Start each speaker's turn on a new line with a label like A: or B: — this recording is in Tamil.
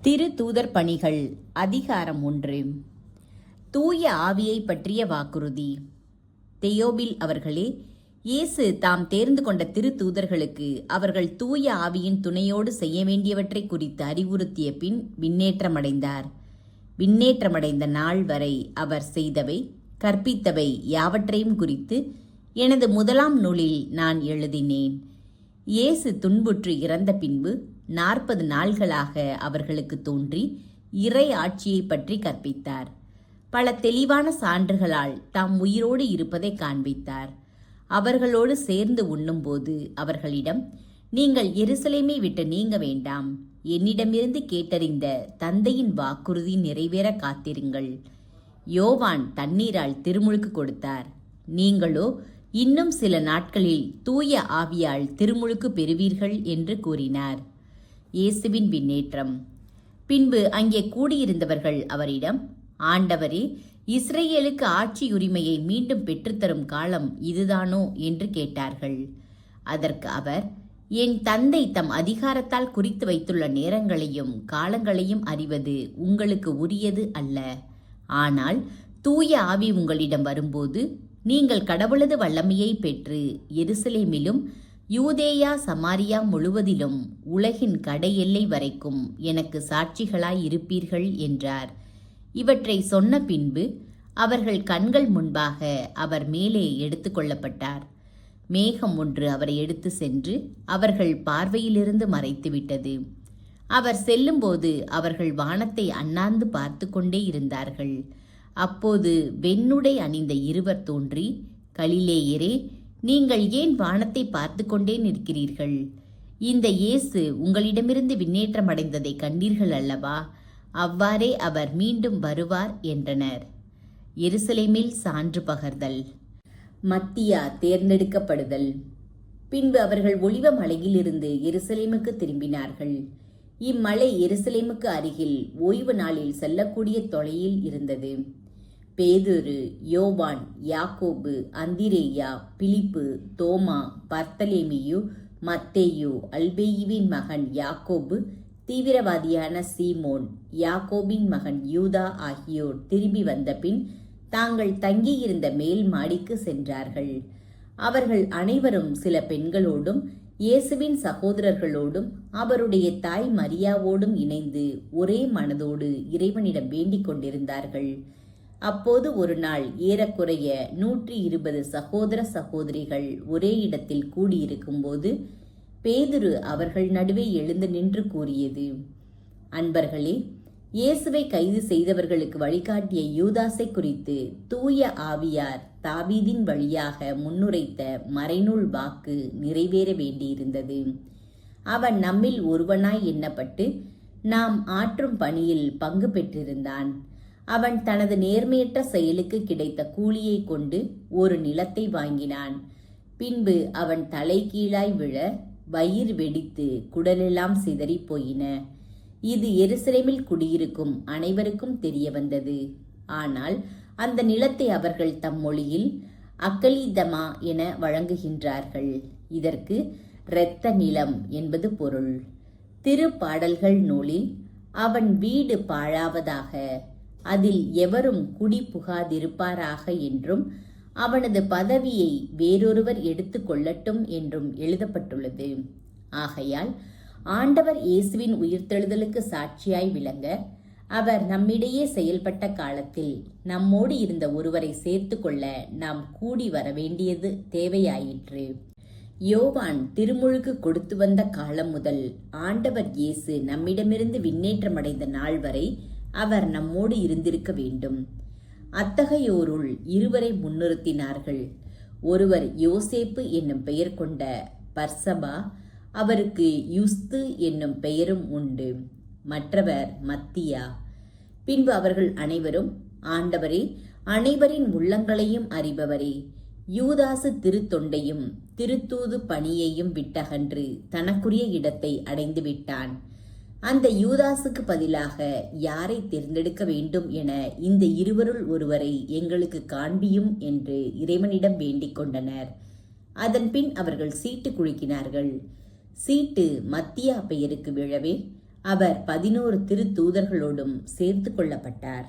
A: திரு தூதர் பணிகள் அதிகாரம் 1. தூய ஆவியை பற்றிய வாக்குறுதி. தெயோபில் அவர்களே, இயேசு தாம் தேர்ந்து கொண்ட திரு தூதர்களுக்கு அவர்கள் தூய ஆவியின் துணையோடு செய்ய வேண்டியவற்றை குறித்து அறிவுறுத்திய பின் விண்ணேற்றமடைந்தார். விண்ணேற்றமடைந்த நாள் வரை அவர் செய்தவை, கற்பித்தவை யாவற்றையும் குறித்து எனது முதலாம் நூலில் நான் எழுதினேன். இயேசு துன்புற்று இறந்த பின்பு 40 நாள்களாக அவர்களுக்கு தோன்றி இறை ஆட்சியை பற்றி கற்பித்தார். பல தெளிவான சான்றுகளால் தாம் உயிரோடு இருப்பதை காண்பித்தார். அவர்களோடு சேர்ந்து உண்ணும்போது அவர்களிடம், நீங்கள் எருசலேமை விட்டு நீங்க வேண்டாம், என்னிடமிருந்து கேட்டறிந்த தந்தையின் வாக்குறுதி நிறைவேற காத்திருங்கள். யோவான் தண்ணீரால் திருமுழுக்கு கொடுத்தார், நீங்களோ இன்னும் சில நாட்களில் தூய ஆவியால் திருமுழுக்கு பெறுவீர்கள் என்று கூறினார். இயேசுவின் விண்ணேற்றம். பின்பு அங்கே கூடியிருந்தவர்கள் அவரிடம், ஆண்டவரே, இஸ்ரேலுக்கு ஆட்சி உரிமையை மீண்டும் பெற்றுத்தரும் காலம் இதுதானோ என்று கேட்டார்கள். அதற்கு அவர், என் தந்தை தம் அதிகாரத்தால் குறித்து வைத்துள்ள நேரங்களையும் காலங்களையும் அறிவது உங்களுக்கு உரியது அல்ல. ஆனால் தூய ஆவி உங்களிடம் வரும்போது நீங்கள் கடவுளது வல்லமையை பெற்று எருசலேமிலும் யூதேயா சமாரியா முழுவதிலும் உலகின் கடை எல்லை வரைக்கும் எனக்கு சாட்சிகளாய் இருப்பீர்கள் என்றார். இவற்றை சொன்ன பின்பு அவர்கள் கண்கள் முன்பாக அவர் மேலே எடுத்து கொள்ளப்பட்டார். மேகம் ஒன்று அவரை எடுத்து சென்று அவர்கள் பார்வையிலிருந்து மறைத்துவிட்டது. அவர் செல்லும்போது அவர்கள் வானத்தை அண்ணாந்து பார்த்து கொண்டே இருந்தார்கள். அப்போது வெண்ணுடை அணிந்த இருவர் தோன்றி, கலிலேயரே, நீங்கள் ஏன் வானத்தை பார்த்து கொண்டே நிற்கிறீர்கள்? இந்த இயேசு உங்களிடமிருந்து விண்ணேற்றமடைந்ததை கண்டீர்கள் அல்லவா? அவ்வாறே அவர் மீண்டும் வருவார் என்றனர். எருசலேமில் சான்று பகர்தல். மத்தியா தேர்ந்தெடுக்கப்படுதல். பின்பு அவர்கள் ஒலிவ மலையிலிருந்து எருசலேமுக்கு திரும்பினார்கள். இம்மலை எருசலேமுக்கு அருகில் ஓய்வு நாளில் செல்லக்கூடிய தொலையில் இருந்தது. பேதுரு, யோவான், யாக்கோபு, அந்திரேயா, பிலிப்பு, தோமா, பர்த்தலேமியு, மத்தேயு, அல்பேயுவின் மகன் யாக்கோபு, தீவிரவாதியான சீமோன், யாக்கோபின் மகன் யூதா ஆகியோர் திரும்பி வந்தபின் தாங்கள் தங்கியிருந்த மேல் மாடிக்கு சென்றார்கள். அவர்கள் அனைவரும் சில பெண்களோடும் இயேசுவின் சகோதரர்களோடும் அவருடைய தாய் மரியாவோடும் இணைந்து ஒரே மனதோடு இறைவனிடம் வேண்டிக் கொண்டிருந்தார்கள். அப்போது ஒரு நாள் ஏறக்குறைய 120 சகோதர சகோதரிகள் ஒரே இடத்தில் கூடியிருக்கும்போது பேதுரு அவர்கள் நடுவே எழுந்து நின்று கூறியது, அன்பர்களே, இயேசுவை கைது செய்தவர்களுக்கு வழிகாட்டிய யூதாசை குறித்து தூய ஆவியார் தாவீதின் வழியாக முன்னுரைத்த மறைநூல் வாக்கு நிறைவேற வேண்டியிருந்தது. அவன் நம்மில் ஒருவனாய் எண்ணப்பட்டு நாம் ஆற்றும் பணியில் பங்கு பெற்றிருந்தான். அவன் தனது நேர்மையற்ற செயலுக்கு கிடைத்த கூலியை கொண்டு ஒரு நிலத்தை வாங்கினான். பின்பு அவன் தலை கீழாய் விழ வயிறு வெடித்து குடலெல்லாம் சிதறி போயின. இது எருசலேமில் குடியிருக்கும் அனைவருக்கும் தெரிய வந்தது. ஆனால் அந்த நிலத்தை அவர்கள் தம் மொழியில் அக்கலிதமா என வழங்குகின்றார்கள். இதற்கு இரத்த நிலம் என்பது பொருள். திருப்பாடல்கள் நூலில், அவன் வீடு பாழாவதாக, அதில் எவரும் குடி புகாதிருப்பாராக என்றும் அவனது பதவியை வேறொருவர் எடுத்து கொள்ளட்டும் என்றும் எழுதப்பட்டுள்ளது. ஆகையால் ஆண்டவர் இயேசுவின் உயிர்த்தெழுதலுக்கு சாட்சியாய் விளங்க அவர் நம்மிடையே செயல்பட்ட காலத்தில் நம்மோடு இருந்த ஒருவரை சேர்த்து கொள்ள நாம் கூடி வர வேண்டியது தேவையாயிற்று. யோவான் திருமுழுக்கு கொடுத்து வந்த காலம் முதல் ஆண்டவர் இயேசு நம்மிடமிருந்து விண்ணேற்றமடைந்த நாள் வரை அவர் நம்மோடு இருந்திருக்க வேண்டும். அத்தகையோருள் இருவரை முன்னிறுத்தினார்கள். ஒருவர் யோசேப்பு என்னும் பெயர் கொண்ட பர்சபா, அவருக்கு யுஸ்து என்னும் பெயரும் உண்டு. மற்றவர் மத்தியா. பின்பு அவர்கள் அனைவரும், ஆண்டவரே, அனைவரின் உள்ளங்களையும் அறிபவரே, யூதாசு திருத்தொண்டையும் திருத்தூது பணியையும் விட்டகன்று தனக்குரிய இடத்தை அடைந்து விட்டான். அந்த யூதாசுக்கு பதிலாக யாரை தேர்ந்தெடுக்க வேண்டும் என இந்த இருவருள் ஒருவரை எங்களுக்கு காண்பியும் என்று இறைவனிடம் வேண்டிக் கொண்டனர். அதன்பின் அவர்கள் சீட்டு குலுக்கினார்கள். சீட்டு மத்தியா பெயருக்கு விழவே அவர் 11 திருத்தூதர்களோடும் சேர்த்து கொள்ளப்பட்டார்.